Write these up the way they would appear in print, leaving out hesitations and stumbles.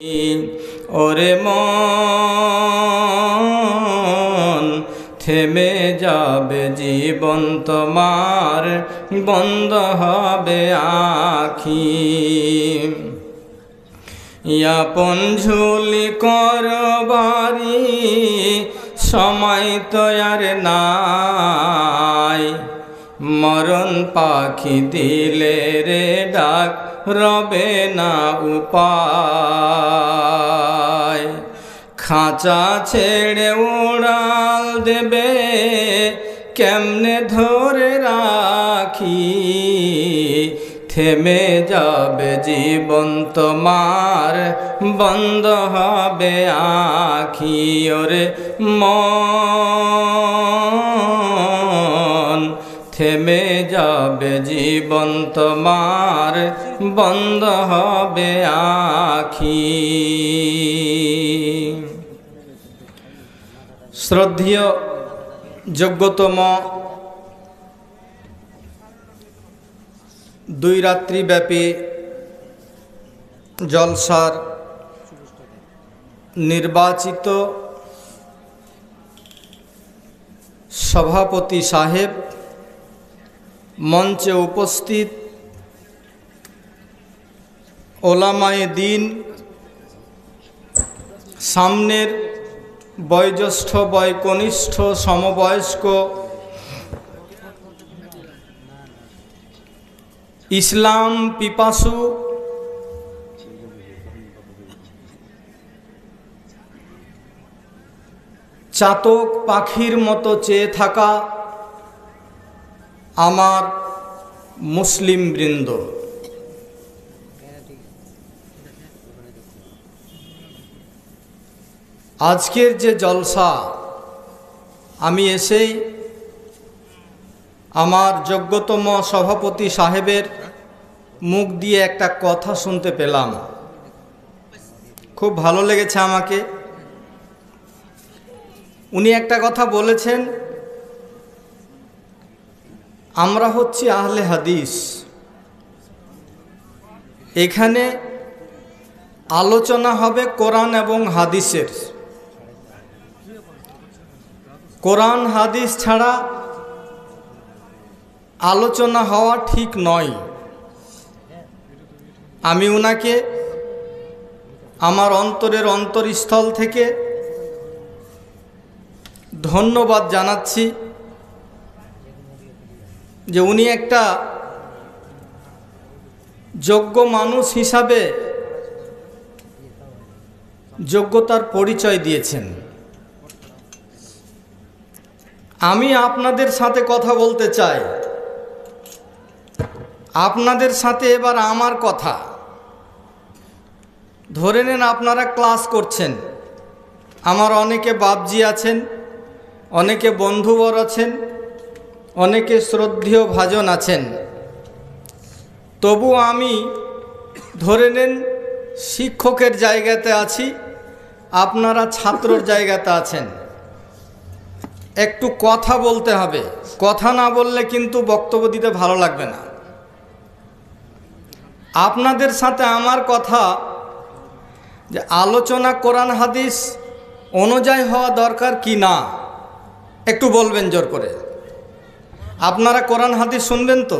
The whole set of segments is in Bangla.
ওরে মন থেমে যাবে জীবন তোমার, বন্ধ হবে আখি। আপন ঝুলি করবারি সময় তো আর নাই, মরণ পাখি দিলে রে ডাক রবে না উপায়। খাঁচা ছেড়ে উড়াল দেবে কেমনে ধরে রাখি, থেমে যাবে জীবন তোমার, বন্ধ হবে আখি। ওরে মন থেমে যাবে জীবন তোমার, বন্ধ হবে আখি। শ্রদ্ধেয় যোগ্যতম 2 রাত্রি ব্যাপী জলসার নির্বাচিত সভাপতি সাহেব, মঞ্চে উপস্থিত ওলামায়ে দ্বীন, সামনের বয়োজ্যেষ্ঠ বয়কনিষ্ঠ সমবয়স্ক ইসলাম পিপাসু চাতক পাখির মতো চেয়ে থাকা আমার মুসলিম বৃন্দ, আজকের যে জলসা, আমি এসেই আমার যোগ্যতম সভাপতি সাহেবের মুখ দিয়ে একটা কথা শুনতে পেলাম, খুব ভালো লেগেছে আমাকে। উনি একটা কথা বলেছেন, আমরা হচ্ছি আহলে হাদিস, এখানে আলোচনা হবে কোরআন এবং হাদিসের। কোরআন হাদিস ছাড়া আলোচনা হওয়া ঠিক নয়। আমি ওনাকে আমার অন্তরের অন্তরস্থল থেকে ধন্যবাদ জানাচ্ছি যে উনি একটা যোগ্য মানুষ হিসাবে যোগ্যতার পরিচয় দিয়েছেন। আমি আপনাদের সাথে কথা বলতে চাই, আপনাদের সাথে এবার আমার কথা। ধরে নেন আপনারা ক্লাস করছেন, আমার অনেকে বাপজি আছেন, অনেকে বন্ধুবর আছেন, অনেকে শ্রদ্ধেয় ভাজন আছেন। তবু আমি ধরে নেন শিক্ষকের জায়গাতে আছি, আপনারা ছাত্রর জায়গাতে আছেন। একটু কথা বলতে হবে, কথা না বললে কিন্তু বক্তব্য দিতে ভালো লাগবে না। আপনাদের সাথে আমার কথা যে আলোচনা কোরআন হাদিস অনুযায়ী হওয়া দরকার কি না, একটু বলবেন জোর করে। আপনারা কোরআন হাদিস শুনবেন তো?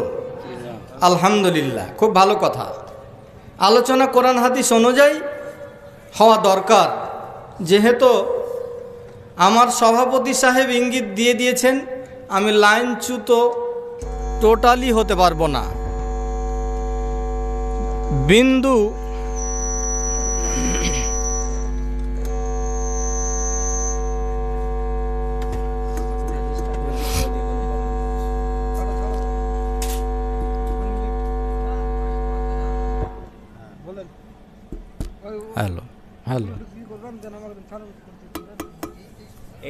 আলহামদুলিল্লাহ, খুব ভালো কথা। আলোচনা কোরআন হাদিস অনুযায়ী হওয়া দরকার, যেহেতু আমার সভাপতি সাহেব ইঙ্গিত দিয়ে দিয়েছেন আমি লাইনচ্যুত টোটালি হতে পারবো না। বিন্দু হ্যালো হ্যালো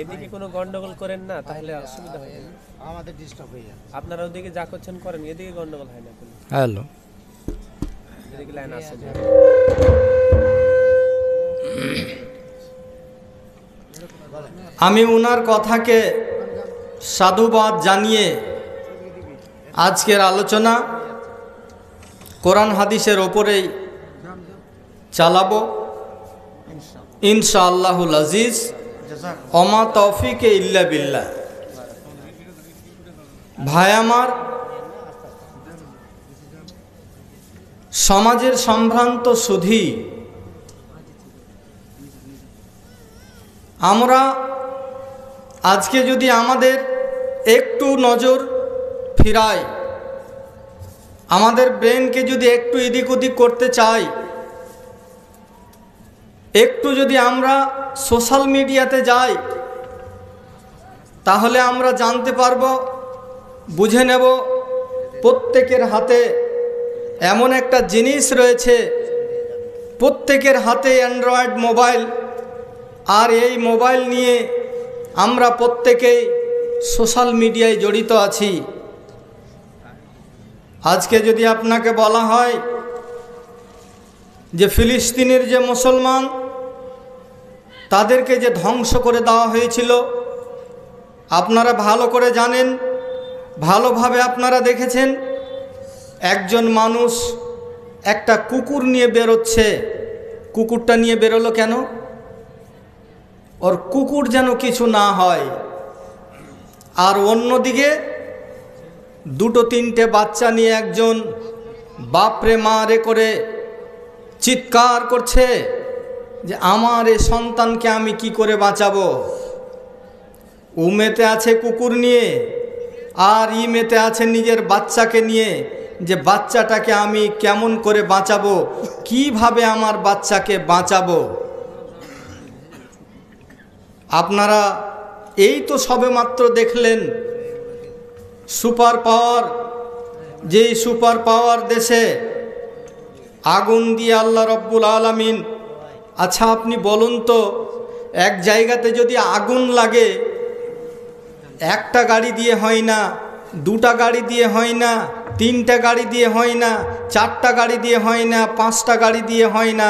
এদিকে কোনো গন্ডগোল করেন না, তাহলে অসুবিধা হয় না, আমাদের ডিস্টার্ব হয়ে যাবে। আপনারা ওদিকে যা করছেন করেন, এদিকে গন্ডগোল হয় না কোনো। হ্যালো, এদিকে লাইন আসে না। আমি ওনার কথাকে সাধুবাদ জানিয়ে আজকের আলোচনা কোরআন হাদিসের ওপরেই চালাবো। ইনশাআল্লাহুল আজিজ। ওমা তৌফিকে ইল্লা বিল্লাহ। ভাই আমার, সমাজের সম্ভ্রান্ত সুধী, আমরা আজকে যদি আমাদের একটু নজর ফিরাই, আমাদের ব্রেনকে যদি একটু এদিক ওদিক করতে চাই, একটু যদি আমরা সোশ্যাল মিডিয়াতে যাই, তাহলে আমরা জানতে পারবো, বুঝে নেব প্রত্যেকের হাতে এমন একটা জিনিস রয়েছে, প্রত্যেকের হাতে অ্যান্ড্রয়েড মোবাইল, আর এই মোবাইল নিয়ে আমরা প্রত্যেকেই সোশ্যাল মিডিয়ায় জড়িত আছি। আজকে যদি আপনাকে বলা হয় যে ফিলিস্তিনের যে মুসলমান, তাদেরকে যে ধ্বংস করে দেওয়া হয়েছিল, আপনারা ভালো করে জানেন, ভালোভাবে আপনারা দেখেছেন, একজন মানুষ একটা কুকুর নিয়ে বেরোচ্ছে। কুকুরটা নিয়ে বেরোলো কেন? ওর কুকুর যেন কিছু না হয়। আর অন্যদিকে দুটো তিনটে বাচ্চা নিয়ে একজন বাপরে মারে করে চিৎকার করছে যে আমার এই সন্তানকে আমি কি করে বাঁচাবো। ও মেতে আছে কুকুর নিয়ে, আর ই মেতে আছে নিজের বাচ্চাকে নিয়ে, যে বাচ্চাটাকে আমি কেমন করে বাঁচাবো, কিভাবে আমার বাচ্চাকে বাঁচাবো। আপনারা এই তো সবেমাত্র দেখলেন সুপার পাওয়ার, যেই সুপার পাওয়ার দেশে আগুন দিয়ে আল্লাহ রব্বুল আলামিন, আচ্ছা আপনি বলুন তো, এক জায়গাতে যদি আগুন লাগে, একটা গাড়ি দিয়ে হয় না, দুটা গাড়ি দিয়ে হয় না, তিনটা গাড়ি দিয়ে হয় না, চারটা গাড়ি দিয়ে হয় না, পাঁচটা গাড়ি দিয়ে হয় না,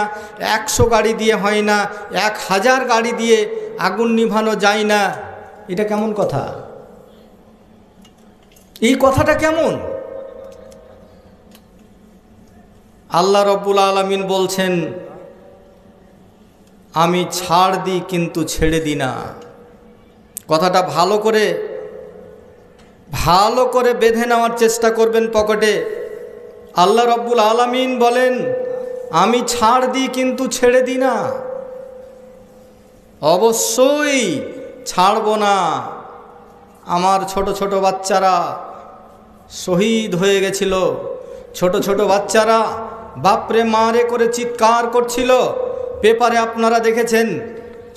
100 গাড়ি দিয়ে হয় না, 1000 গাড়ি দিয়ে আগুন নিভানো যায় না। এটা কেমন কথা? এই কথাটা কেমন? আল্লাহ রব্বুল আলামিন বলছেন, আমি ছাড় দিই কিন্তু ছেড়ে দিই না। কথাটা ভালো করে বেঁধে নেওয়ার চেষ্টা করবেন পকেটে। আল্লাহ রব্বুল আলামিন বলেন, আমি ছাড় দিই কিন্তু ছেড়ে দিই না। অবশ্যই ছাড়ব না। আমার ছোট ছোট বাচ্চারা শহীদ হয়ে গেছিল, ছোট ছোট বাচ্চারা বাপরে মারে করে চিৎকার করছিল। পেপারে আপনারা দেখেছেন,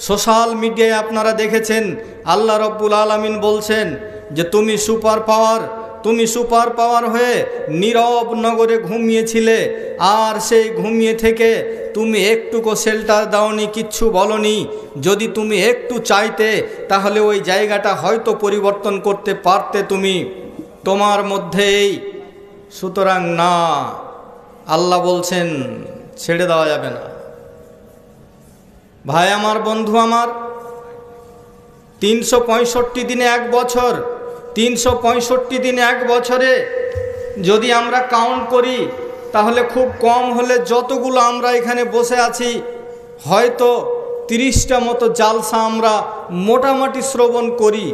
সোশ্যাল মিডিয়ায় আপনারা দেখেছেন, আল্লাহ রব্বুল আলামিন বলছেন যে তুমি সুপার পাওয়ার হয়ে নীরব নগরে ঘুমিয়েছিলে, আর সেই ঘুমিয়ে থেকে তুমি একটুকু শেল্টার দাওনি, কিচ্ছু বলনি। যদি তুমি একটু চাইতে, তাহলে ওই জায়গাটা হয়তো পরিবর্তন করতে পারতে তুমি, তোমার মধ্যেই। সুতরাং না, আল্লাহ বলছেন ছেড়ে দেওয়া যাবে না। ভাই আমার, বন্ধু আমার, 365 দিনে 1 বছর, 365 দিনে 1 বছরে যদি আমরা কাউন্ট করি, তাহলে খুব কম হলে যতগুলো আমরা এখানে বসে আছি, হয়তো 30টা মতো জালসা আমরা মোটামুটি শ্রবণ করি।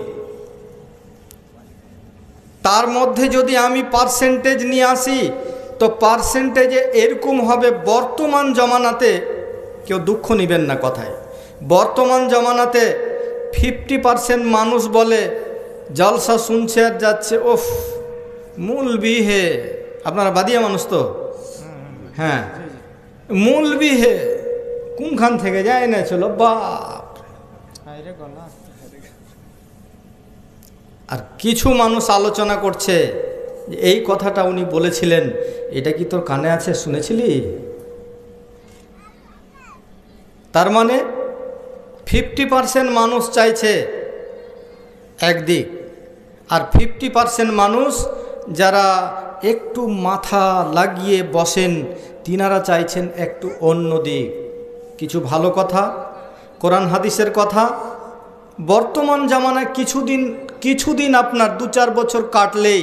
তার মধ্যে যদি আমি পার্সেন্টেজ নিয়ে আসি, তো পার্সেন্টেজে এরকম হবে, বর্তমান জমানাতে, কেউ দুঃখ নেবেন না কথায়, বর্তমান জমানাতে 50% মানুষ বলে জলসা শুনছে আর যাচ্ছে, ওফ মূলবি হে। আপনারা বাদিয়া মানুষ তো? হ্যাঁ, মূলবি হে, কোনখান থেকে যায় না, চলো বাপ। আর কিছু মানুষ আলোচনা করছে, এই কথাটা উনি বলেছিলেন, এটা কি তোর কানে আছে, শুনেছিলি? তার মানে 50% মানুষ চাইছে একদিক, আর 50% মানুষ যারা একটু মাথা লাগিয়ে বসেন, তিনারা চাইছেন একটু অন্য দিক। কিছু ভালো কথা, কোরআন হাদিসের কথা। বর্তমান জামানায় কিছুদিন আপনার 2-4 বছর কাটলেই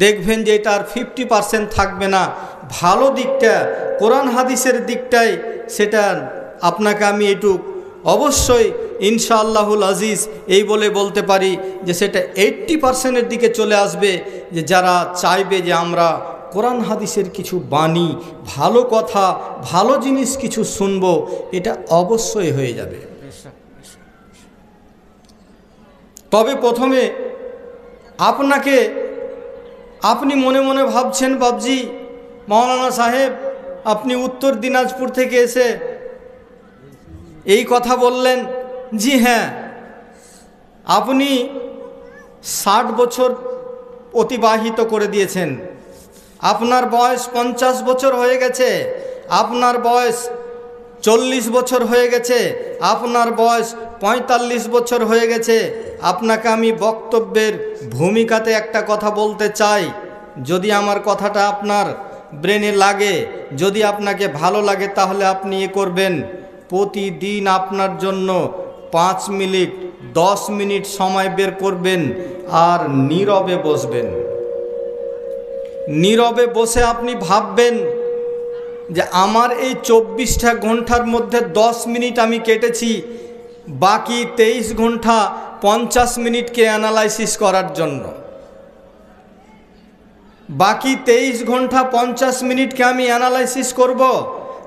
দেখবেন যে এটা আর 50% থাকবে না। ভালো দিকটা, কোরআন হাদিসের দিকটাই সেটা আপনাকে আমি এটুক অবশ্যই ইনশাআল্লাহুল আজিজ এই বলে বলতে পারি যে সেটা 80% দিকে চলে আসবে, যে যারা চাইবে যে আমরা কোরআন হাদিসের কিছু বাণী, ভালো কথা, ভালো জিনিস কিছু শুনবো, এটা অবশ্যই হয়ে যাবে। তবে প্রথমে আপনি মনে মনে ভাবছেন, বাবজি মাওলানা সাহেব আপনি উত্তর দিনাজপুর থেকে এসে এই কথা বললেন। জি হ্যাঁ, আপনি 60 বছর অতিবাহিত করে দিয়েছেন, আপনার বয়স 50 বছর হয়ে গেছে, আপনার বয়স 40 বছর হয়ে গেছে, আপনার বয়স 45 বছর হয়ে গেছে। আপনাকে আমি বক্তব্যের ভূমিকাতে একটা কথা বলতে চাই, যদি আমার কথাটা আপনার ব্রেনে লাগে, যদি আপনাকে ভালো লাগে তাহলে আপনি এ করবেন, প্রতিদিন আপনার জন্য 5 মিনিট 10 মিনিট সময় বের করবেন আর নীরবে বসবেন। নীরবে বসে আপনি ভাববেন যে আমার এই 24টা ঘন্টার মধ্যে 10 মিনিট আমি কেটেছি, বাকি 23 ঘন্টা 50 মিনিটকে অ্যানালাইসিস করার জন্য, বাকি 23 ঘন্টা 50 মিনিটকে আমি অ্যানালাইসিস করব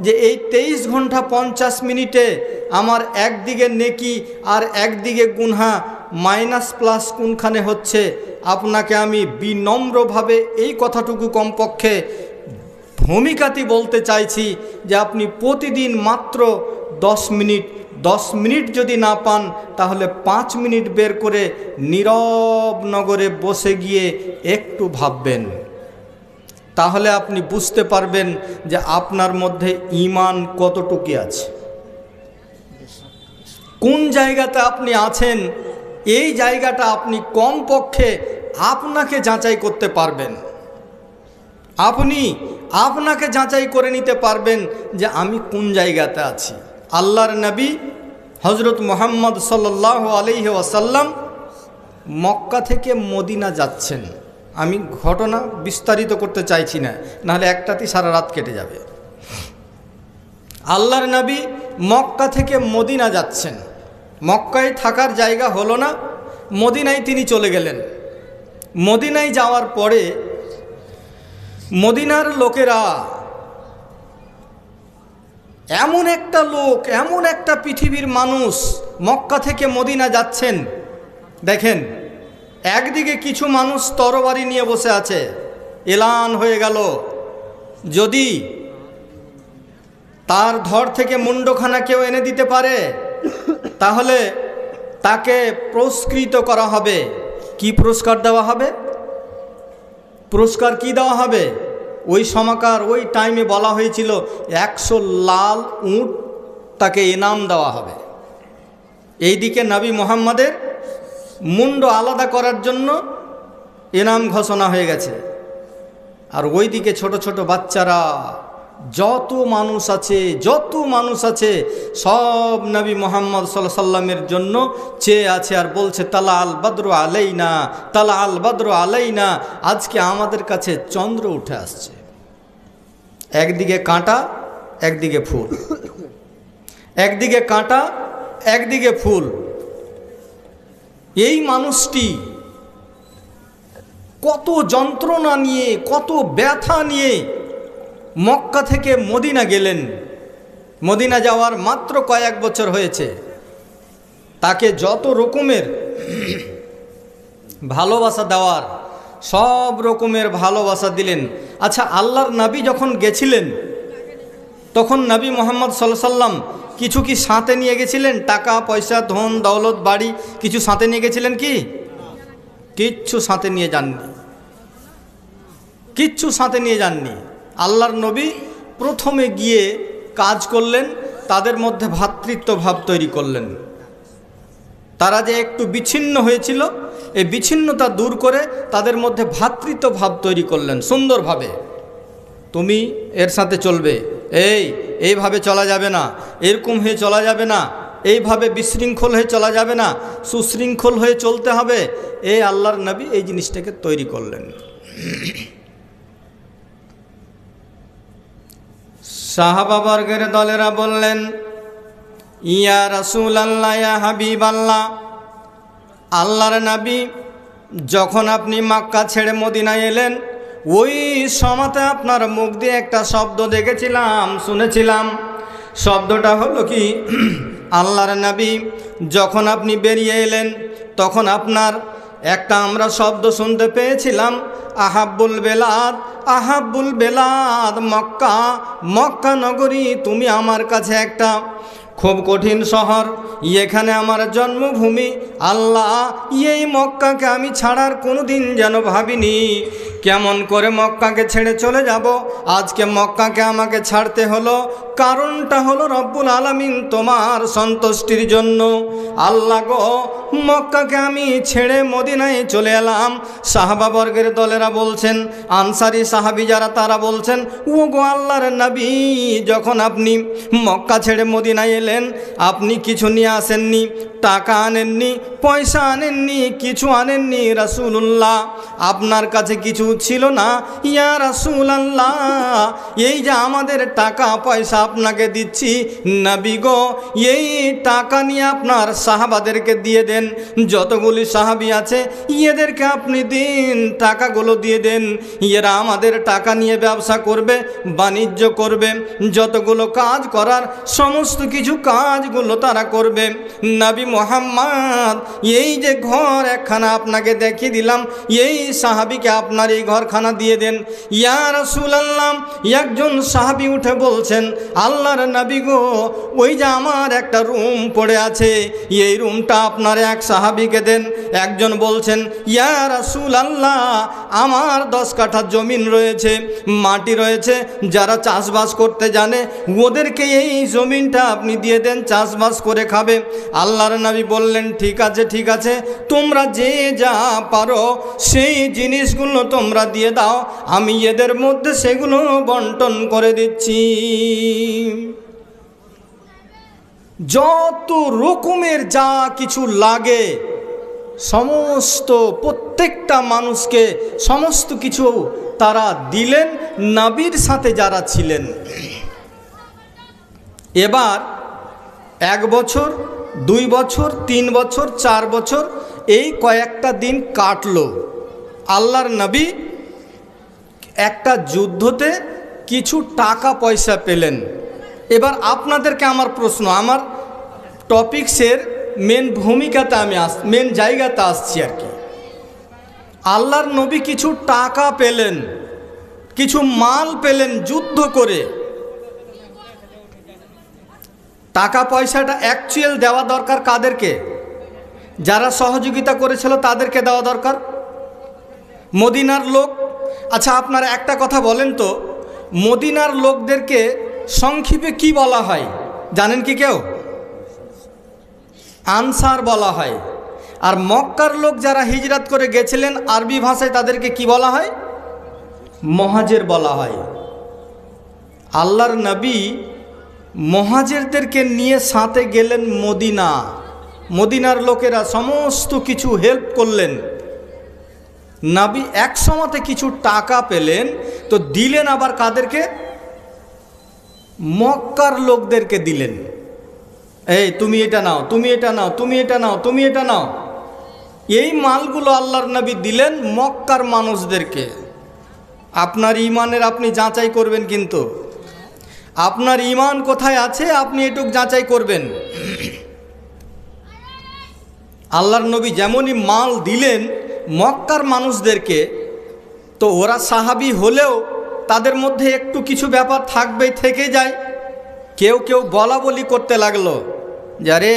যে এই 23 ঘন্টা 50 মিনিটে আমার একদিকে নেকি আর একদিকে গুনহা মাইনাস প্লাস কোনখানে হচ্ছে। আপনাকে আমি বিনম্রভাবে এই কথাটুকু কমপক্ষে ভূমিকাটি বলতে চাইছি যে আপনি প্রতিদিন মাত্র 10 মিনিট যদি না পান তাহলে 5 মিনিট বের করে নীরব নগরে বসে গিয়ে একটু ভাববেন, তাহলে আপনি বুঝতে পারবেন যে আপনার মধ্যে ঈমান কতটুকু আছে, কোন জায়গাতে আপনি আছেন। এই জায়গাটা আপনি কমপক্ষে আপনাকে যাচাই করতে পারবেন, আপনি আপনাকে যাচাই করে নিতে পারবেন যে আমি কোন জায়গাতে আছি। আল্লাহর নবী হযরত মুহাম্মদ সাল্লাল্লাহু আলাইহি ওয়াসাল্লাম মক্কা থেকে মদিনা যাচ্ছেন। আমি ঘটনা বিস্তারিত করতে চাইছি না, নাহলে একটাতেই সারা রাত কেটে যাবে। আল্লাহর নবী মক্কা থেকে মদিনা যাচ্ছেন, মক্কায় থাকার জায়গা হলো না, মদিনায় তিনি চলে গেলেন। মদিনায় যাওয়ার পরে মদিনার লোকেরা, এমন একটা লোক, এমন একটা পৃথিবীর মানুষ মক্কা থেকে মদিনা যাচ্ছেন, দেখেন একদিকে কিছু মানুষ তরবারি নিয়ে বসে আছে, এলান হয়ে গেল যদি তার ধর থেকে মুন্ডখানা কেউ এনে দিতে পারে তাহলে তাকে পুরস্কৃত করা হবে। কি পুরস্কার দেওয়া হবে? পুরস্কার কি দেওয়া হবে? ওই সময়কার ওই টাইমে বলা হয়েছিল 100 লাল উট তাকে ইনাম দেওয়া হবে। এইদিকে নবী মুহাম্মাদের মুন্ড আলাদা করার জন্য ইনাম ঘোষণা হয়ে গেছে, আর ওইদিকে ছোট ছোট বাচ্চারা, যত মানুষ আছে সব নবী মুহাম্মদ সাল্লাল্লাহু আলাইহি সাল্লামের জন্য চেয়ে আছে আর বলছে তালা আল বদরু আলাইনা, তালা আল বদরু আলাইনা, আজকে আমাদের কাছে চন্দ্র উঠে আসছে। একদিকে কাঁটা একদিকে ফুল, একদিকে কাঁটা একদিকে ফুল। এই মানুষটি কত যন্ত্রণা নিয়ে, কত ব্যথা নিয়ে মক্কা থেকে মদিনা গেলেন। মদিনা যাওয়ার মাত্র কয়েক বছর হয়েছে, তাকে যত রকমের ভালোবাসা দেওয়ার সব রকমের ভালোবাসা দিলেন। আচ্ছা, আল্লাহর নবী যখন গেছিলেন তখন নবী মুহাম্মদ সাল্লাল্লাহু আলাইহি সাল্লাম কিছু কি সাথে নিয়ে গেছিলেন? টাকা পয়সা, ধন দৌলত, বাড়ি কিছু সাথে নিয়ে গেছিলেন কি? কিচ্ছু সাথে নিয়ে যাননি, কিচ্ছু সাথে নিয়ে যাননি। আল্লাহর নবী প্রথমে গিয়ে কাজ করলেন, তাদের মধ্যে ভ্রাতৃত্ব ভাব তৈরি করলেন। তারা যে একটু বিচ্ছিন্ন হয়েছিল, এই বিচ্ছিন্নতা দূর করে তাদের মধ্যে ভ্রাতৃত্ব ভাব তৈরি করলেন সুন্দরভাবে। তুমি এর সাথে চলবে, এইভাবে চলা যাবে না, এরকম হয়ে চলা যাবে না, এইভাবে বিশৃঙ্খল হয়ে চলা যাবে না, সুশৃঙ্খল হয়ে চলতে হবে। এই আল্লাহর নবী এই জিনিসটাকে তৈরি করলেন। সাহাবাবর্গের দলেরা বললেন, ইয়া রাসূলুল্লাহ, ইয়া হাবিবাল্লাহ, আল্লাহর নবী যখন আপনি মক্কা ছেড়ে মদিনায় এলেন, ওই সময়তে আপনার মুখ দিয়ে একটা শব্দ দেখেছিলাম, শুনেছিলাম। শব্দটা হলো কি, আল্লাহর নবী যখন আপনি বেরিয়ে এলেন তখন আপনার একটা আমরা শব্দ শুনতে পেয়েছিলাম, আহাব্বুল বেলাদ, আহাব্বুল বেলাদ মক্কা, মক্কা নগরী তুমি আমার কাছে একটা খুব কঠিন শহর, এখানে আমার জন্মভূমি। আল্লাহ, এই মক্কাকে আমি ছাড়ার কোনো দিন যেন ভাবিনি। কেমন করে মক্কাকে ছেড়ে চলে যাব? আজকে মক্কাকে আমাকে ছাড়তে হলো, কারণটা হলো রব্বুল আলামিন তোমার সন্তুষ্টির জন্য। আল্লাহ গো, মক্কাকে আমি ছেড়ে মদিনায় চলে এলাম। সাহাবাবর্গের দলেরা বলছেন, আনসারি সাহাবি যারা তারা বলছেন, ও গো আল্লাহর নবী, যখন আপনি মক্কা ছেড়ে মদিনায় এলেন, আপনি কিছু নিয়ে আসেননি, টাকা আনেননি, পয়সা আনেননি, কিছু আনেননি রাসূলুল্লাহ, আপনার কাছে কিছু ছিল না। ইয়া রাসূলুল্লাহ, এই যে আমাদের টাকা পয়সা আপনাকে দিচ্ছি, নবী গো, এই টাকা নিয়ে আপনার সাহাবাদেরকে দিয়ে দেন, যতগুলি সাহাবী আছে এদেরকে আপনি দিন, টাকাগুলো দিয়ে দেন। এরা আমাদের টাকা নিয়ে ব্যবসা করবে, বাণিজ্য করবে, যতগুলো কাজ করার সমস্ত কিছু কাজগুলো তারা করবে। নবী মুহাম্মদ, এই যে ঘর একখানা আপনাকে দেখিয়ে দিলাম, এই সাহাবীকে আপনার এই ঘরখানা দিয়ে দেন। ইয়া রাসূলুল্লাহ, একজন সাহাবী উঠে বলছেন, আল্লাহর নবী গো, ওই যে আমার একটা রুম পড়ে আছে, এই রুমটা আপনার এক সাহাবীকে দেন। একজন বলছেন, ইয়া রাসূলুল্লাহ, আমার 10 কাঠা জমিন রয়েছে, মাটি রয়েছে, যারা চাষবাস করতে জানে ওদেরকে এই জমিনটা আপনি দিয়ে দেন, চাষবাস করে খাবে। আল্লাহর নবী বললেন, ঠিক আছে ঠিক আছে, তোমরা যে যা পারো সেই জিনিসগুলো তোমরা দিয়ে দাও, আমি এদের মধ্যে সেগুলো বন্টন করে দিচ্ছি। যত রকমের যা কিছু লাগে সমস্ত প্রত্যেকটা মানুষকে সমস্ত কিছু তারা দিলেন, নবীর সাথে যারা ছিলেন। এবার 1 বছর, 2 বছর, 3 বছর, 4 বছর, এই কয়েকটা দিন কাটলো। আল্লাহর নবী একটা যুদ্ধতে কিছু টাকা পয়সা পেলেন। এবার আপনাদেরকে আমার প্রশ্ন, আমার টপিক্সের মেন ভূমিকাতে আমি মেন জায়গাতে আসছি আর কি। আল্লাহর নবী কিছু টাকা পেলেন, কিছু মাল পেলেন যুদ্ধ করে। টাকা পয়সাটা অ্যাকচুয়াল দেওয়া দরকার কাদেরকে? যারা সহযোগিতা করেছিল তাদেরকে দেওয়া দরকার, মদিনার লোক। আচ্ছা, আপনারা একটা কথা বলেন তো, মদিনার লোকদেরকে সংক্ষেপে কি বলা হয় জানেন কি কেউ? আনসার বলা হয়। আর মক্কার লোক যারা হিজরত করে গেছিলেন, আরবি ভাষায় তাদেরকে কি বলা হয়? মুহাজির বলা হয়। আল্লাহর নবী মুহাজিরদেরকে নিয়ে সাথে গেলেন মদিনা। মদিনার লোকেরা সমস্ত কিছু হেল্প করলেন। নবী এক সময়তে কিছু টাকা পেলেন, তো দিলেন আবার কাদেরকে? মক্কার লোকদেরকে দিলেন। এই তুমি এটা নাও, তুমি এটা নাও, তুমি এটা নাও, তুমি এটা নাও। এই মালগুলো আল্লাহর নবী দিলেন মক্কার মানুষদেরকে। আপনার ইমানের আপনি যাচাই করবেন, কিন্তু আপনার ইমান কোথায় আছে আপনি এটুক যাচাই করবেন। আল্লাহর নবী যেমনই মাল দিলেন মক্কার মানুষদেরকে, তো ওরা সাহাবী হলেও তাদের মধ্যে একটু কিছু ব্যাপার থাকবেই, থেকে যায়। কেউ কেউ বলা বলি করতে লাগলো, যারে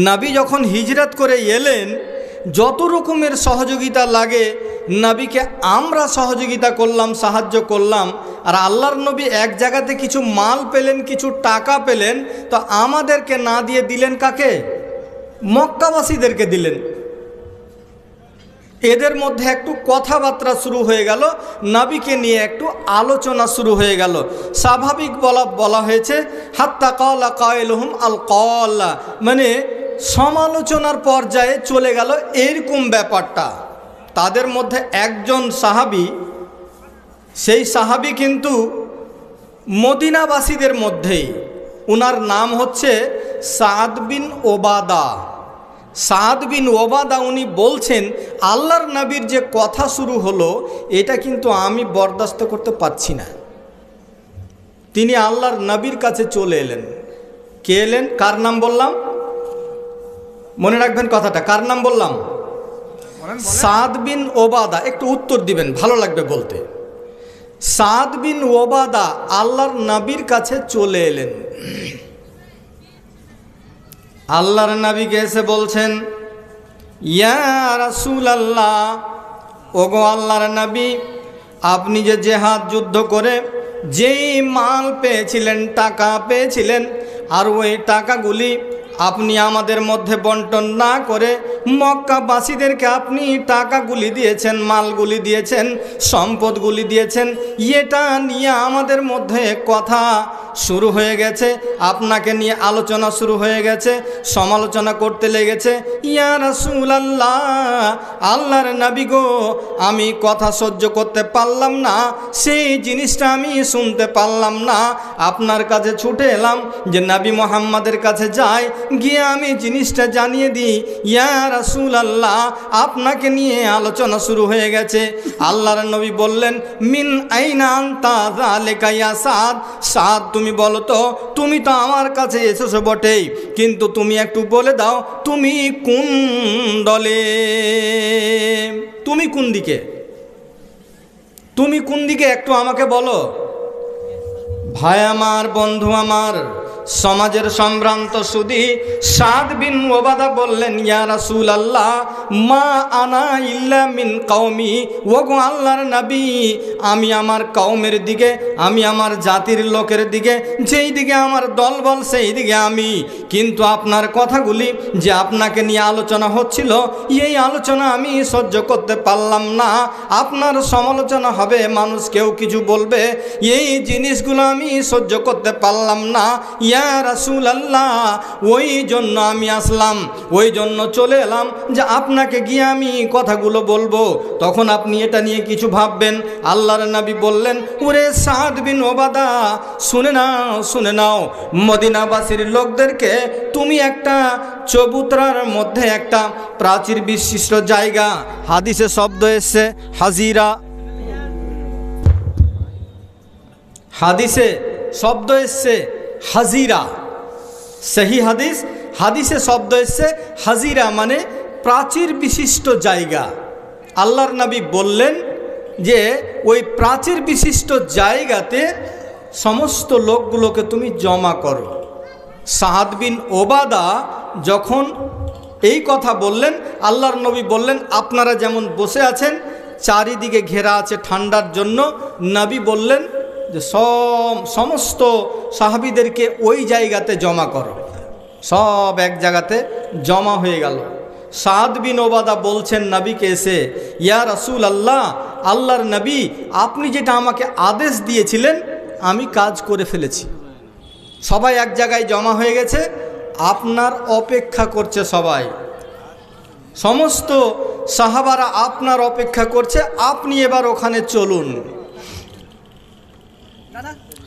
নবী যখন হিজরত করে এলেন, যত রকমের সহযোগিতা লাগে নবীকে আমরা সহযোগিতা করলাম, সাহায্য করলাম, আর আল্লাহর নবী এক জায়গাতে কিছু মাল পেলেন, কিছু টাকা পেলেন, তো আমাদেরকে না দিয়ে দিলেন কাকে? মক্কাবাসীদেরকে দিলেন। এদের মধ্যে একটু কথাবার্তা শুরু হয়ে গেল, নবীকে নিয়ে একটু আলোচনা শুরু হয়ে গেল। স্বাভাবিক বলা হয়েছে হাত্তা ক্বালা কায়লুহুম আল ক্বালা, মানে সমালোচনার পর্যায়ে চলে গেল এরকম ব্যাপারটা। তাদের মধ্যে একজন সাহাবী, সেই সাহাবী কিন্তু মদিনাবাসীদের মধ্যেই, ওনার নাম হচ্ছে সাদ বিন ওবাদা। সাদ বিন ওবাদা উনি বলছেন, আল্লাহর নবীর যে কথা শুরু হলো এটা কিন্তু আমি বরদাস্ত করতে পারছি না। তিনি আল্লাহর নবীর কাছে চলে এলেন। কে এলেন? কার নাম বললাম? মনে রাখবেন কথাটা, কার নাম বললাম? সাদ বিন ওবাদা। একটু উত্তর দিবেন, ভালো লাগবে বলতে। সাদ বিন ওবাদা আল্লাহর নবীর কাছে চলে এলেন। আল্লাহর নবীকে এসে বলছেন, ইয়া রাসূলুল্লাহ, ওগো আল্লাহর নবী, আপনি যে জেহাদ যুদ্ধ করে যেই মাল পেয়েছিলেন, টাকা পেয়েছিলেন, আর ওই টাকাগুলি আপনি আমাদের মধ্যে বন্টন না করে মক্কাবাসীদেরকে আপনি টাকাগুলি দিয়েছেন, মালগুলি দিয়েছেন, সম্পদগুলি দিয়েছেন। এটা নিয়ে আমাদের মধ্যে কথা শুরু হয়ে গেছে, আপনাকে নিয়ে আলোচনা শুরু হয়ে গেছে, সমালোচনা করতে লেগেছে। ইয়া রাসূলুল্লাহ, আল্লাহর নবী গো, আমি কথা সহ্য করতে পারলাম না, সেই জিনিসটা আমি শুনতে পারলাম না। আপনার কাছে ছুটে এলাম যে নবী মুহাম্মাদের কাছে যাই, গিয়ে আমি জিনিসটা জানিয়ে দিই, ইয়া রাসূলুল্লাহ, আপনাকে নিয়ে আলোচনা শুরু হয়ে গেছে। আল্লাহর নবী বললেন, মিন আইনা আনতা যালিকা ইয়া সাদ। সাদ, তুমি বলো তো, তুমি তো আমার কাছে এসেছো বটেই, কিন্তু তুমি একটু বলে দাও তুমি কোন দলে, তুমি কোন দিকে, তুমি কোন দিকে একটু আমাকে বলো। ভাই আমার, বন্ধু আমার, সমাজের সম্ভ্রান্ত সুদী সাদ বিন ওবাদা বললেন, ইয়া রাসূলুল্লাহ, মা আনা ইল্লা মিন কওমি। ওগো আল্লাহর নবী, আমি আমার কওমের দিকে, আমি আমার জাতির লোকের দিকে, যেই দিকে আমার দলবল সেই দিকে আমি। কিন্তু আপনার কথাগুলি যে আপনাকে নিয়ে আলোচনা হচ্ছিল, এই আলোচনা আমি সহ্য করতে পারলাম না। আপনার সমালোচনা হবে, মানুষ কেউ কিছু বলবে, এই জিনিসগুলো আমি সহ্য করতে পারলাম না। ইয়া রাসূলুল্লাহ, ওই জন্য আমি আসলাম, ওই জন্য চলে এলাম যে আপনাকে গিয়ে আমি কথাগুলো বলবো, তখন আপনি এটা নিয়ে কিছু ভাববেন। আল্লাহর নবী বললেন, ওরে সাদ বিন ওবাদা, শুনে নাও, শুনে নাও, মদিনাবাসীর লোকদেরকে তুমি একটা চবুতরার মধ্যে একটা প্রাচীর বিশিষ্ট জায়গা, হাদিসে শব্দ এসছে হাজিরা, হাদিসে শব্দ এসছে হাজিরা, সহি হাদিস, হাদিসে শব্দ এসছে হাজিরা, মানে প্রাচীর বিশিষ্ট জায়গা। আল্লাহর নবী বললেন যে ওই প্রাচীর বিশিষ্ট জায়গাতে সমস্ত লোকগুলোকে তুমি জমা করো। সাদ বিন ওবাদা যখন এই কথা বললেন, আল্লাহর নবী বললেন, আপনারা যেমন বসে আছেন, চারিদিকে ঘেরা আছে ঠান্ডার জন্য, নবী বললেন যে সমস্ত সাহাবীদেরকে ওই জায়গাতে জমা করো। সব এক জায়গাতে জমা হয়ে গেল। সাদ বিন ওবাদা বলছেন নবীকে এসে, ইয়া রাসূলুল্লাহ, আল্লাহর নবী, আপনি যেটা আমাকে আদেশ দিয়েছিলেন আমি কাজ করে ফেলেছি। সবাই এক জায়গায় জমা হয়ে গেছে, আপনার অপেক্ষা করছে সবাই, সমস্ত সাহাবারা আপনার অপেক্ষা করছে, আপনি এবার ওখানে চলুন।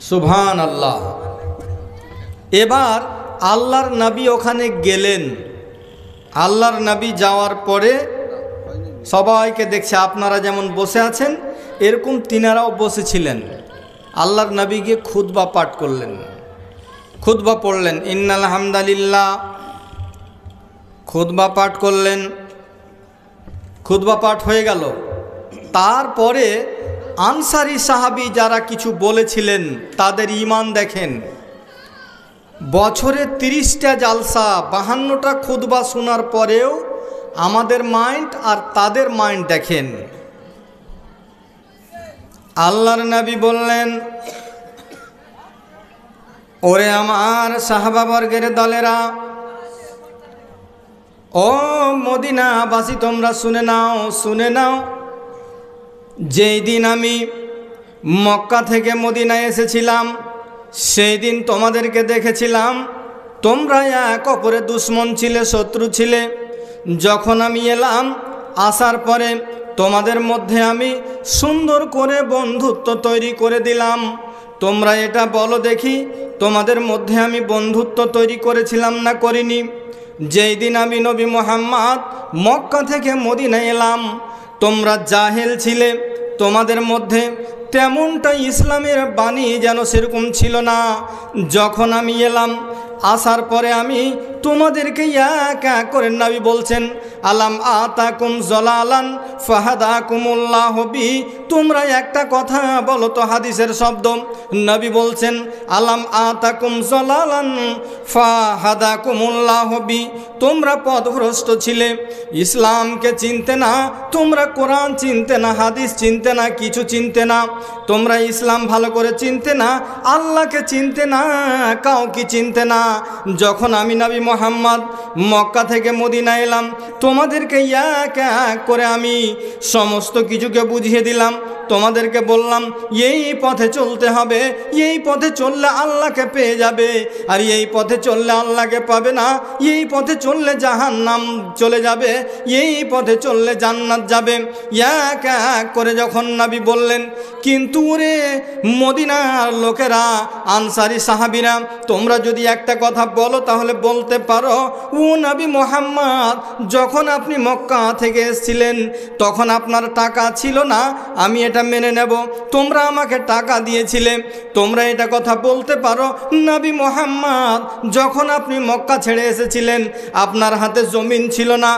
সুবহানাল্লাহ। এবার আল্লাহর নবী ওখানে গেলেন। আল্লাহর নবী যাওয়ার পরে সবাইকে দেখছে, আপনারা যেমন বসে আছেন এরকম তিনারাও বসেছিলেন। আল্লাহর নবী গিয়ে খুতবা পাঠ করলেন, খুতবা পড়লেন, ইন্নাল হামদালিল্লাহ, খুতবা পাঠ করলেন। খুতবা পাঠ হয়ে গেল। তারপরে আনসারী সাহাবী যারা কিছু বলেছিলেন তাদের ঈমান দেখেন। বছরে 30টা জালসা, 52টা খুতবা শোনার পরেও আমাদের মাইন্ড আর তাদের মাইন্ড দেখেন। আল্লাহর নবী বললেন, ওরে আমার সাহাবাবর্গের দলেরা, ও মদিনাবাসী, তোমরা শুনে নাও, শুনে নাও। যেই দিন আমি মক্কা থেকে মদিনায় এসেছিলাম সেই দিন তোমাদেরকে দেখেছিলাম, তোমরা এক অপরের দুশমন ছিলে, শত্রু ছিলে। যখন আমি এলাম, আসার পরে তোমাদের মধ্যে আমি সুন্দর করে বন্ধুত্ব তৈরি করে দিলাম। তোমরা এটা বলো দেখি, তোমাদের মধ্যে আমি বন্ধুত্ব তৈরি করেছিলাম না করিনি? যেই দিন আমি নবী মুহাম্মদ মক্কা থেকে মদিনায় এলাম, তোমরা জাহেল ছিলে, তোমাদের মধ্যে তেমনটা ইসলামের বাণী যেন সেরকম ছিল না। যখন আমি এলাম, আসার পরে আমি তোমাদেরকে এক এক করে নবী বলছেন, আলাম আতাকুম জলালান ফাহাদাকুমুল্লাহ বি। তোমরা একটা কথা বলো তো, হাদিসের শব্দ। নবী বলছেন, আলাম আতাকুম জলালান ফাহাদাকুমুল্লাহ বি। তোমরা পথভ্রষ্ট ছিলে, ইসলামকে চিনতে না, তোমরা কোরআন চিনতে না, হাদিস চিনতে না, কিছু চিনতে না। তোমরা ইসলাম ভালো করে চিনতে না, আল্লাহকে চিনতে না, কাউকে চিনতে না। যখন আমি নবী মুহাম্মদ মক্কা থেকে মদিনা এলাম, তোমাদেরকে এক এক করে আমি সমস্ত কিছুকে বুঝিয়ে দিলাম। তোমাদেরকে বললাম এই পথে চলতে হবে, এই পথে চললে আল্লাহকে পেয়ে যাবে, আর এই পথে চললে আল্লাহকে পাবে না। এই পথে চললে জাহান্নাম চলে যাবে, এই পথে চললে জান্নাত যাবে। এক এক করে যখন নবী বললেন, কিন্তু রে মদিনার লোকেরা, আনসারি সাহাবীরা, তোমরা যদি একটা কথা বলো তাহলে বলতে পারো, ও নবী মুহাম্মদ, যখন আপনি মক্কা থেকে এসেছিলেন তখন আপনার টাকা ছিল না, আমি এটা মেনে নেব। তোমরা আমাকে টাকা দিয়েছিলে, তোমরা এটা কথা বলতে পারো, নবী মুহাম্মদ, যখন আপনি মক্কা ছেড়ে এসেছিলেন আপনার হাতে জমিন ছিল না,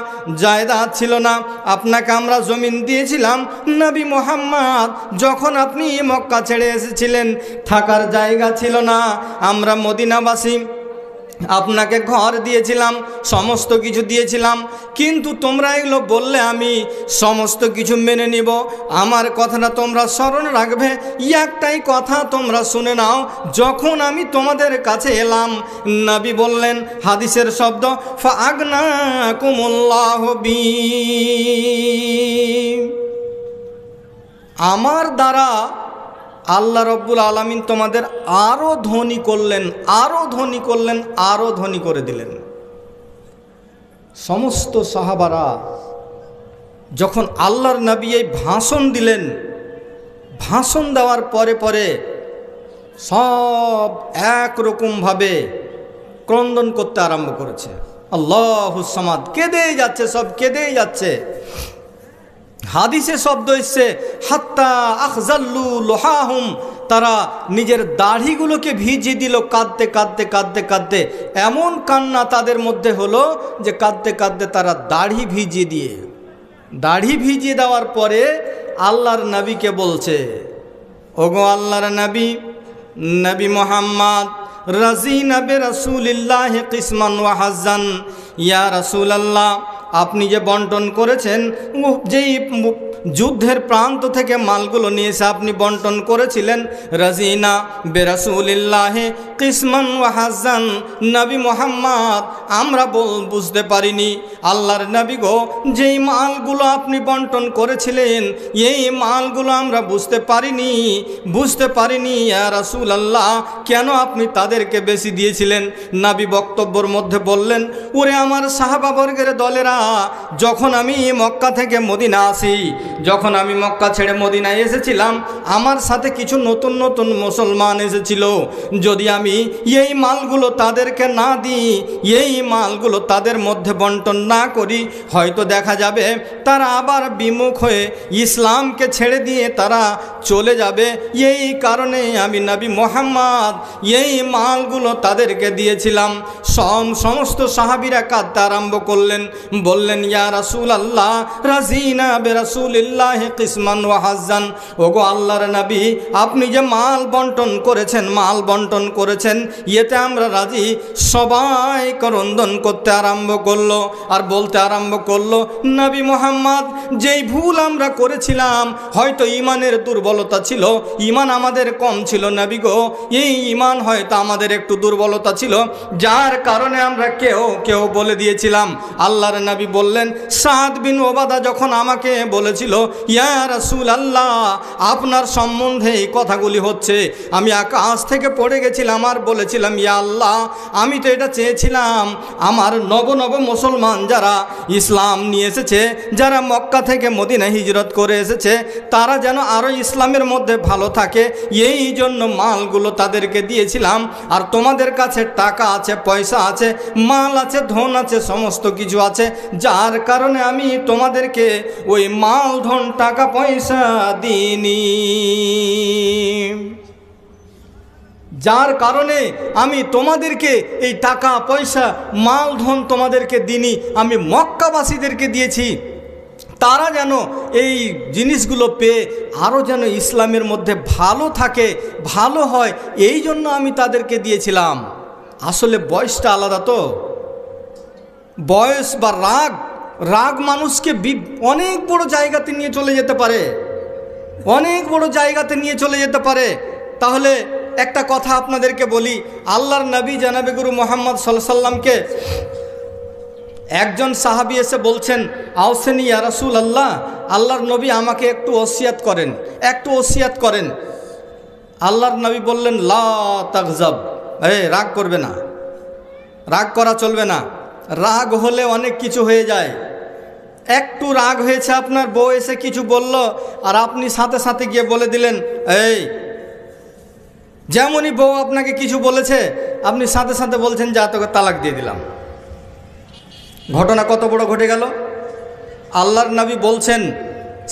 জায়দাদ ছিল না, আপনাকে আমরা জমিন দিয়েছিলাম। নবী মুহাম্মদ, যখন আপনি মক্কা ছেড়ে এসেছিলেন থাকার জায়গা ছিল না, আমরা মদিনাবাসী আপনাকে ঘর দিয়েছিলাম, সমস্ত কিছু দিয়েছিলাম। কিন্তু তোমরা এগুলো বললে আমি সমস্ত কিছু মেনে নিব। আমার কথাটা তোমরা স্মরণ রাখবে। একটাই কথা তোমরা শুনে নাও, যখন আমি তোমাদের কাছে এলাম, নবী বললেন, হাদিসের শব্দ, ফাআগনাকুমুল্লাহু বি। আমার দ্বারা আল্লাহ রব্বুল আলামিন তোমাদের আরও ধনী করলেন, আরও ধনী করলেন, আরও ধনী করে দিলেন। সমস্ত সাহাবারা যখন আল্লাহর নবী এই ভাষণ দিলেন, ভাষণ দেওয়ার পরে পরে সব একরকমভাবে ক্রন্দন করতে আরম্ভ করেছে। আল্লাহুস সামাদ, কেঁদেই যাচ্ছে, সব কেঁদেই যাচ্ছে। হাদিসে শব্দ এসছে, হাত্তা আখজাল্লু লোহাহুম, তারা নিজের দাড়িগুলোকে ভিজিয়ে দিল কাঁদতে কাঁদতে কাঁদতে কাঁদতে। এমন কান্না তাদের মধ্যে হলো যে কাঁদতে কাঁদতে তারা দাড়ি ভিজিয়ে দেওয়ার পরে আল্লাহর নবীকে বলছে, ওগো আল্লাহর নবী, নবী মুহাম্মদ, রাজিনা বে রাসূলিল্লাহ কিসমান ওয়া হাজ্জান। ইয়া রাসূলুল্লাহ, আপনি যে বন্টন করেছেন, যেই যুদ্ধের প্রান্ত থেকে মালগুলো নিয়ে এসে আপনি বন্টন করেছিলেন, রাজিনা বে রাসূলিল্লাহ কিসমান ওয়া হাজ্জান। নবী মুহাম্মদ, আমরা বুঝতে পারিনি, আল্লাহর নবী গো, যেই মালগুলো আপনি বন্টন করেছিলেন এই মালগুলো আমরা বুঝতে পারিনি ইয়া রাসূলুল্লাহ, কেন আপনি তাদেরকে বেশি দিয়েছিলেন? নবী বক্তব্যের মধ্যে বললেন, ওরে আমার সাহাবাবর্গের দলেরা, যখন আমি মক্কা থেকে মদিনা আসি, যখন আমি মক্কা ছেড়ে মদিনায় এসেছিলাম, আমার সাথে কিছু নতুন নতুন মুসলমান এসেছিল। যদি আমি এই মালগুলো তাদেরকে না দিই, এই মালগুলো তাদের মধ্যে বন্টন না করি, হয়তো দেখা যাবে তারা আবার বিমুখ হয়ে ইসলামকে ছেড়ে দিয়ে তারা চলে যাবে। এই কারণে আমি নবী মুহাম্মদ এই মালগুলো তাদেরকে দিয়েছিলাম। সমস্ত সাহাবীরা কাঁদতে আরম্ভ করলেন, বললেন, ইয়া রাসূলুল্লাহ, রাজিনা বে রাসূলিল্লাহ কিসমান ওয়া হাজ্জান। ওগো আল্লাহর নবী, আপনি যে মাল বন্টন করেছেন এতে আমরা রাজি। সবাই ক্রন্দন করতে আরম্ভ করলো আর বলতে আরম্ভ করলো, নবী মুহাম্মদ, যেই ভুল আমরা করেছিলাম, হয়তো ঈমানের দুর্বলতা ছিল, ঈমান আমাদের কম ছিল নবী গো, এই ঈমান হয়তো আমাদের একটু দুর্বলতা ছিল, যার কারণে আমরা কেউ বলে দিয়েছিলাম। আল্লাহর নবী বললেন, সাদ বিন ওবাদা যখন আমাকে বলেছিল ইয়া রাসূলুল্লাহ, আপনার সম্বন্ধে এই কথাগুলি হচ্ছে, আমি আকাশ থেকে পড়ে গেছিলাম আর বলেছিলাম, ইয়া আল্লাহ, আমি তো এটা চেয়েছিলাম আমার নব মুসলমান যারা ইসলাম নিয়ে এসেছে, যারা মক্কা থেকে মদিনা হিজরত করে এসেছে, তারা যেন আরও ইসলামের মধ্যে ভালো থাকে, এই জন্য মালগুলো তাদেরকে দিয়েছিলাম। আর তোমাদের কাছে টাকা আছে, পয়সা আছে, মাল আছে, ধন আছে, সমস্ত কিছু আছে, যার কারণে আমি তোমাদেরকে ওই মাল, ধন, টাকা পয়সা দিইনি, যার কারণে আমি তোমাদেরকে এই টাকা পয়সা, মাল, ধন তোমাদেরকে দিইনি, আমি মক্কাবাসীদেরকে দিয়েছি, তারা যেন এই জিনিসগুলো পেয়ে আরও যেন ইসলামের মধ্যে ভালো থাকে, ভালো হয়, এই জন্য আমি তাদেরকে দিয়েছিলাম। আসলে বয়সটা আলাদা তো, বয়স বা রাগ মানুষকে অনেক বড় জায়গাতে নিয়ে চলে যেতে পারে, অনেক বড় জায়গাতে নিয়ে চলে যেতে পারে। তাহলে একটা কথা আপনাদেরকে বলি, আল্লাহর নবী জনাবে গুরু মোহাম্মদ সাল্লাল্লাহু আলাইহি সাল্লামকে একজন সাহাবী এসে বলছেন, আওসেনি ইয়া রাসূলুল্লাহ, আল্লাহর নবী আমাকে একটু ওসিয়াত করেন, একটু ওসিয়াত করেন। আল্লাহর নবী বললেন, লা তাগজাব, রাগ করবে না, রাগ করা চলবে না, রাগ হলে অনেক কিছু হয়ে যায়। একটু রাগ হয়েছে, আপনার বউ এসে কিছু বলল, আর আপনি সাথে সাথে গিয়ে বলে দিলেন, এই যেমনই বউ আপনাকে কিছু বলেছে, আপনি সাথে সাথে বলছেন, যা তোকে তালাক দিয়ে দিলাম। ঘটনা কত বড় ঘটে গেল। আল্লাহর নবী বলছেন,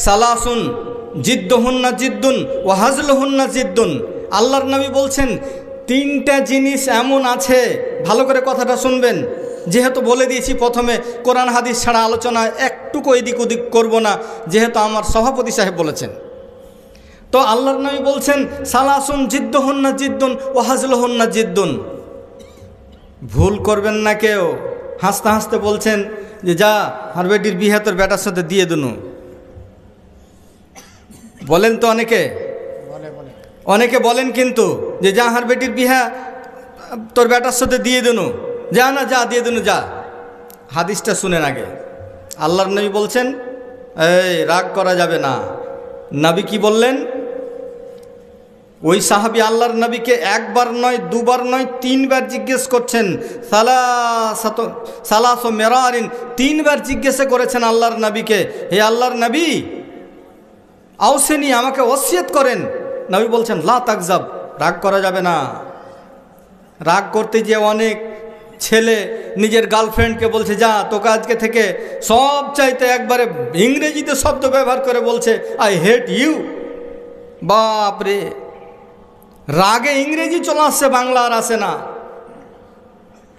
সালাসুন জিদ্দুহুন্না জিদ্দুন ওয়া হাজলুহুন্না জিদ্দুন। আল্লাহর নবী বলছেন, তিনটা জিনিস এমন আছে, ভালো করে কথাটা শুনবেন, যেহেতু বলে দিয়েছি প্রথমে কোরআন হাদিস ছাড়া আলোচনা একটুকু এদিক ওদিক করব না, যেহেতু আমার সভাপতি সাহেব বলেছেন। তো আল্লাহর নবী বলছেন, সালাসুন জিদ্দুহুন্না জিদ্দুন ওয়া হাজলুহুন্না জিদ্দুন। ভুল করবেন না কেউ। হাসতে হাসতে বলছেন যে, যা আর বেটির বিয়ে তোর বেটার সাথে দিয়ে দুনু। বলেন তো অনেকে, অনেকে বলেন কিন্তু যে, যা হার বেটির বিহা তোর বেটার সাথে দিয়ে দুনু, যা না যা দিয়ে দুনু যা। হাদিসটা শুনেন আগে। আল্লাহর নবী বলছেন, এই রাগ করা যাবে না। নবী কি বললেন? ওই সাহাবী আল্লাহর নবীকে একবার নয়, দুবার নয়, তিনবার জিজ্ঞেস করছেন, সালাসো মেরারিন, তিনবার জিজ্ঞাসা করেছেন আল্লাহর নবীকে, হে আল্লাহর নবী, আওসেনি, আমাকে ওসিয়ত করেন। নবী বলছেন, লা তাগজাব, রাগ করা যাবে না। রাগ করতে গিয়ে অনেক ছেলে নিজের গার্লফ্রেন্ডকে বলছে, যা তোকে আজকে থেকে সব চাইতে একবারে ইংরেজিতে শব্দ ব্যবহার করে বলছে, আই হেট ইউ। বাপরে, রাগে ইংরেজি চলে আসছে, বাংলা আর আসে না।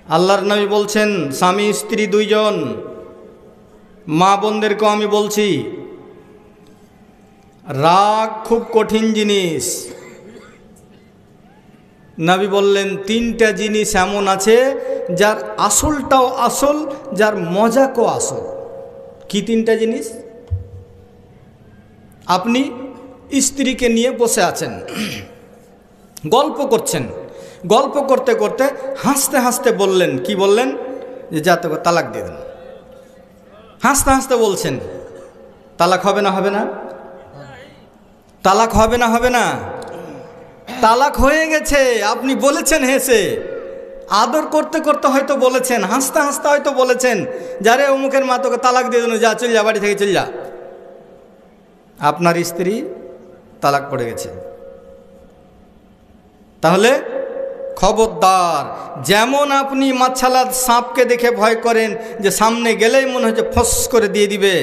আল্লাহর নবী বলছেন, স্বামী স্ত্রী দুইজন, মা বোনদেরকেও আমি বলছি, রাগ খুব কঠিন জিনিস। নবী বললেন, তিনটা জিনিস এমন আছে যার আসলটাও আসল, যার মজাকও আসল। কি তিনটা জিনিস? আপনি স্ত্রীকে নিয়ে বসে আছেন, গল্প করছেন, গল্প করতে করতে হাসতে হাসতে বললেন, কি বললেন? যে যা তোকে তালাক দিয়ে দেন। হাসতে হাসতে বলছেন, তালাক হবে না? হবে না? তালাক হবে না? হবে না? তালাক হয়ে গেছে। আপনি বলেছেন হেসে, আদর করতে করতে হয়তো বলেছেন, হাসতে হাসতে হয়তো বলেছেন, যারে অমুকের মা তোকে তালাক দিয়ে দেন, যা চল যা, বাড়ি থেকে চল যা। আপনার স্ত্রী তালাক পড়ে গেছে। তাহলে খবরদার, যেমন আপনি মাছালার সাপকে দেখে ভয় করেন, যে সামনে গেলেই মনে হচ্ছে ফস করে দিয়ে দিবে,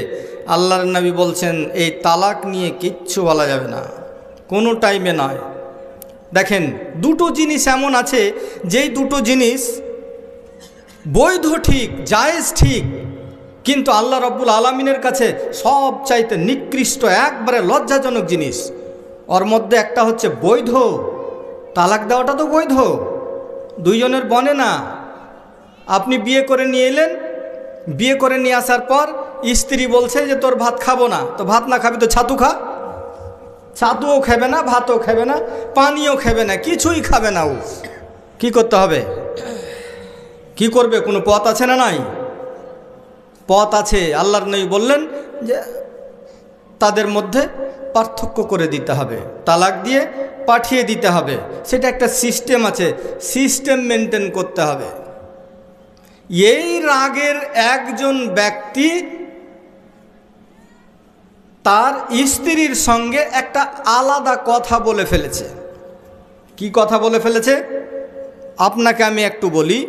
আল্লাহর নবী বলছেন, এই তালাক নিয়ে কিচ্ছু বলা যাবে না, কোনো টাইমে নয়। দেখেন, দুটো জিনিস এমন আছে, যেই দুটো জিনিস বৈধ ঠিক, জায়েজ ঠিক, কিন্তু আল্লাহ রাব্বুল আলামিনের কাছে সব চাইতে নিকৃষ্ট, একবারে লজ্জাজনক জিনিস। ওর মধ্যে একটা হচ্ছে বৈধ। তালাক দেওয়াটা তো বৈধ, দুইজনের বনে না। আপনি বিয়ে করে নিয়ে এলেন, বিয়ে করে নিয়ে আসার পর স্ত্রী বলছে যে তোর ভাত খাবো না, তো ভাত না খাবি তো ছাতু খা। ছাতুও খাবে না, ভাতও খাবে না, পানিও খাবে না, কিছুই খাবে না। ও কি করতে হবে? কি করবে? কোনো পথ আছে না? নাই, পথ আছে। আল্লাহর নবী বললেন যে তাদের মধ্যে পার্থক্য করে দিতে হবে, তালাক দিয়ে পাঠিয়ে দিতে হবে। সেটা একটা সিস্টেম আছে, সিস্টেম মেনটেন করতে হবে। এই রাগের একজন ব্যক্তি তার স্ত্রীর সঙ্গে একটা আলাদা কথা বলে ফেলেছে। কি কথা বলে ফেলেছে আপনাকে আমি একটু বলি।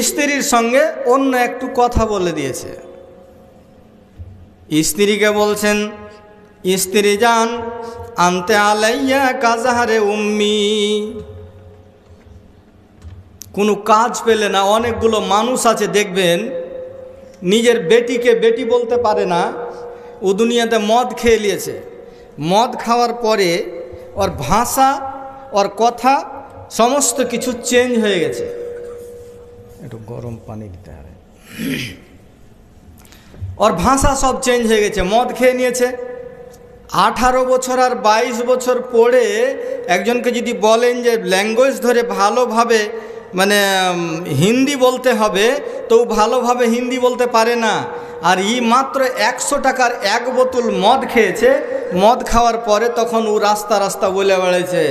স্ত্রীর সঙ্গে অন্য একটু কথা বলে দিয়েছে। স্ত্রীকে বলছেন, স্ত্রী যান আনতে আলাইয়া কাজাহারে উম্মি। কোনো কাজ পেলে না, অনেকগুলো মানুষ আছে দেখবেন নিজের বেটিকে বেটি বলতে পারে না, ও দুনিয়াতে মদ খেয়ে নিয়েছে। মদ খাওয়ার পরে ওর ভাষা, ওর কথা সমস্ত কিছু চেঞ্জ হয়ে গেছে। একটু গরম পানি দিতে হবে। ওর ভাষা সব চেঞ্জ হয়ে গেছে, মদ খেয়ে নিয়েছে। 18 বছর আর 22 বছর পড়ে একজনকে যদি বলেন যে ল্যাঙ্গুয়েজ ধরে ভালোভাবে মানে হিন্দি বলতে হবে, তো ভালোভাবে হিন্দি বলতে পারে না। আর মাত্র 100 টাকার এক বোতল মদ খেয়েছে। মদ খাওয়ার পরে তখন ও রাস্তা রাস্তা বলে বেড়াইছে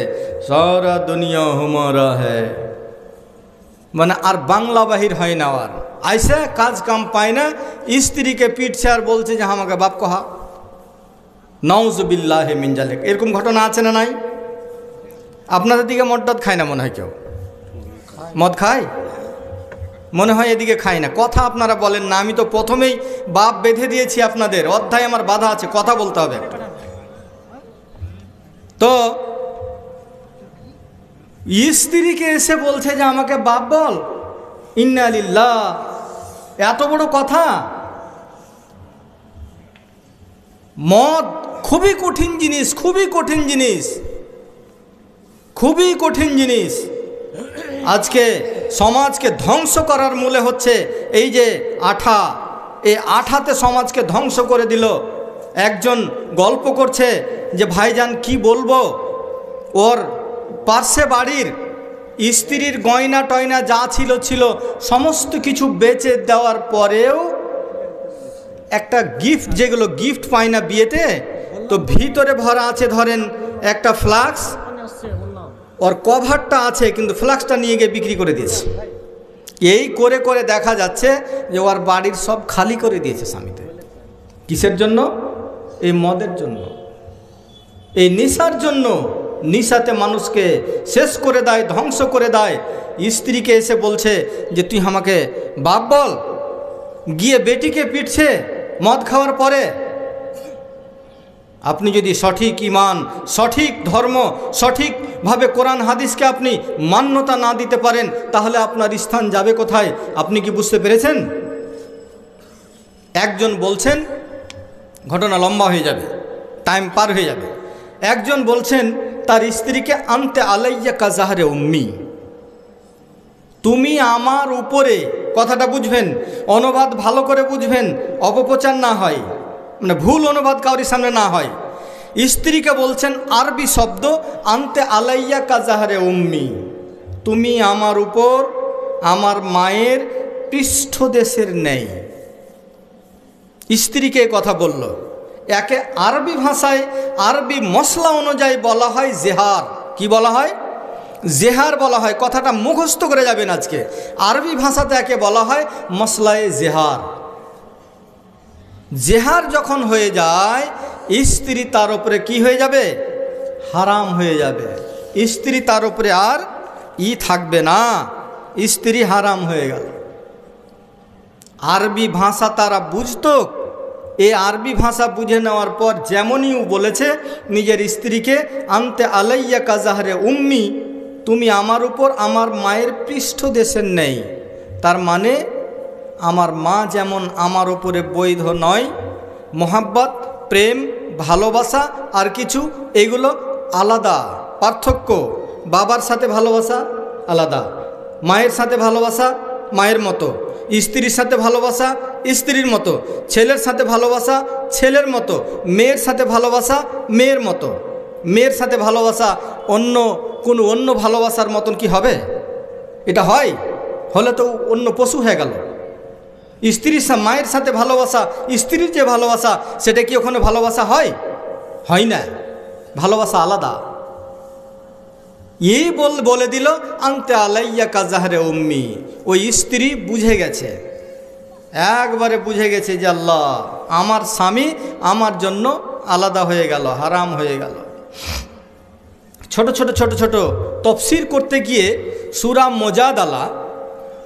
সারা দুনিয়া হুমারা হ্যায়, মানে আর বাংলা বাহির হয় না। আর আইসে কাজ কাম পায় না, স্ত্রীকে পিটছে আর বলছে যে আমাকে বাপ কহা। নাউজুবিল্লাহি মিন জালিক। এরকম ঘটনা আছে না নাই? আপনাদের দিকে মদ খায় না মনে হয়? কেউ মদ খায় মনে হয়? এদিকে খায় না। কথা আপনারা বলেন না। আমি তো প্রথমেই বাপ বেঁধে দিয়েছি আপনাদের, অধ্যায় আমার বাধা আছে, কথা বলতে হবে। তো স্ত্রীকে এসে বলছে যে আমাকে বাপ বল। ইন্না লিল্লাহ, এত বড় কথা! মদ খুবই কঠিন জিনিস, খুবই কঠিন জিনিস, খুবই কঠিন জিনিস। আজকে সমাজকে ধ্বংস করার মূলে হচ্ছে এই যে আঠা। এই আঠাতে সমাজকে ধ্বংস করে দিল। একজন গল্প করছে যে ভাইজান কি বলবো, ওর পার্শ্বে বাড়ির স্ত্রীর গয়না টয়না যা ছিল ছিল সমস্ত কিছু বেচে দেওয়ার পরেও একটা গিফট, যেগুলো গিফট পায় না বিয়েতে, তো ভিতরে ভরা আছে ধরেন একটা ফ্লাক্স, ওর কভারটা আছে কিন্তু ফ্লাক্সটা নিয়ে গিয়ে বিক্রি করে দিয়েছে। এই করে করে দেখা যাচ্ছে যে ওর বাড়ির সব খালি করে দিয়েছে স্বামীতে। কিসের জন্য? এই মদের জন্য, এই নেশার জন্য। নেশাতে মানুষকে শেষ করে দেয়, ধ্বংস করে দেয়। স্ত্রীকে এসে বলছে যে তুই আমাকে বাপ বল, গিয়ে বেটিকে পিটছে মদ খাওয়ার পরে। আপনি যদি সঠিক ঈমান, সঠিক ধর্ম, সঠিকভাবে কোরআন হাদিসকে আপনি মান্যতা না দিতে পারেন, তাহলে আপনার স্থান যাবে কোথায়? আপনি কি বুঝতে পেরেছেন? একজন বলছেন, ঘটনা লম্বা হয়ে যাবে, টাইম পার হয়ে যাবে। একজন বলছেন তার স্ত্রীকে আনতে আলাইয়া কাজাহারে উম্মি, তুমি আমার উপরে। কথাটা বুঝবেন, অনুবাদ ভালো করে বুঝবেন, অপপ্রচার না হয়, মানে ভুল অনুবাদ কাউরির সামনে না হয়। স্ত্রীকে বলছেন আরবি শব্দ আনতে আলাইয়া কাজাহারে উম্মি, তুমি আমার উপর আমার মায়ের পৃষ্ঠদেশের নেই। স্ত্রীকে কথা বলল। একে আরবি ভাষায় আরবি মশলা অনুযায়ী বলা হয় জেহার। কি বলা হয়? জেহার বলা হয়। কথাটা মুখস্থ করে যাবেন আজকে। আরবি ভাষাতে একে বলা হয় মশলায়ে জেহার। জেহার যখন হয়ে যায়, স্ত্রী তার উপরে কি হয়ে যাবে? হারাম হয়ে যাবে। স্ত্রী তার উপরে আর থাকবে না, স্ত্রী হারাম হয়ে গেল। আরবি ভাষা তারা বুঝতো। এই আরবি ভাষা বুঝে নেওয়ার পর যেমনই বলেছে নিজের স্ত্রীকে আনতে আলাইয়া কাজাহারে উম্মি, তুমি আমার উপর আমার মায়ের পৃষ্ঠদেশের নেই। তার মানে আমার মা যেমন আমার উপরে বৈধ নয়। মোহাব্বত, প্রেম, ভালোবাসা আর কিছু, এগুলো আলাদা, পার্থক্য। বাবার সাথে ভালোবাসা আলাদা, মায়ের সাথে ভালোবাসা মায়ের মতো, স্ত্রীর সাথে ভালোবাসা স্ত্রীর মতো, ছেলের সাথে ভালোবাসা ছেলের মতো, মেয়ের সাথে ভালোবাসা মেয়ের মতো। মেয়ের সাথে ভালোবাসা অন্য ভালোবাসার মতন কি হবে? এটা হয়? হলে তো অন্য পশু হয়ে গেল। মায়ের সাথে ভালোবাসা, স্ত্রীর যে ভালোবাসা, সেটা কি ওখানে ভালোবাসা হয়? হয় না, ভালোবাসা আলাদা। এই বলে দিল আনতে আলাইয়া কাজাহারে উম্মি। ওই স্ত্রী বুঝে গেছে, একবারে বুঝে গেছে যে আল্লাহ আমার স্বামী আমার জন্য আলাদা হয়ে গেল, হারাম হয়ে গেল। ছোট ছোট ছোট ছোট তফসির করতে গিয়ে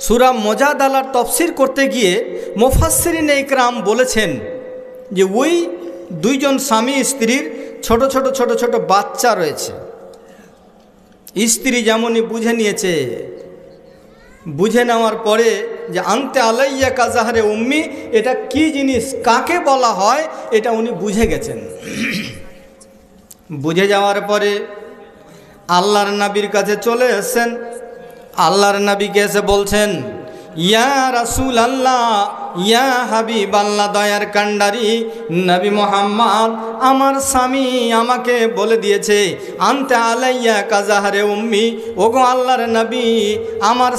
সূরা মুজাদালার তফসির করতে গিয়ে মুফাসসিরিন ইকরাম বলেছেন যে ওই দুইজন স্বামী স্ত্রীর ছোট ছোট ছোট ছোট বাচ্চা রয়েছে। স্ত্রী যেমনই বুঝে নিয়েছে, বুঝে নেওয়ার পরে যে আনতে আলাইয়া কাজাহারে উম্মি, এটা কি জিনিস, কাকে বলা হয়, এটা উনি বুঝে গেছেন। বুঝে যাওয়ার পরে আল্লাহর নবীর কাছে চলে এসেছেন। আল্লাহর নবীকে এসে বলছেন, ইয়া রাসূল আল্লাহ, ইয়া হাবিব আল্লাহ, দয়ার কান্ডারি নবী মুহাম্মদ, আমার স্বামী আমাকে বলে দিয়েছে আনতে আলাইয়া কাজাহারে উম্মি। ওগো আল্লাহর নবী, আমার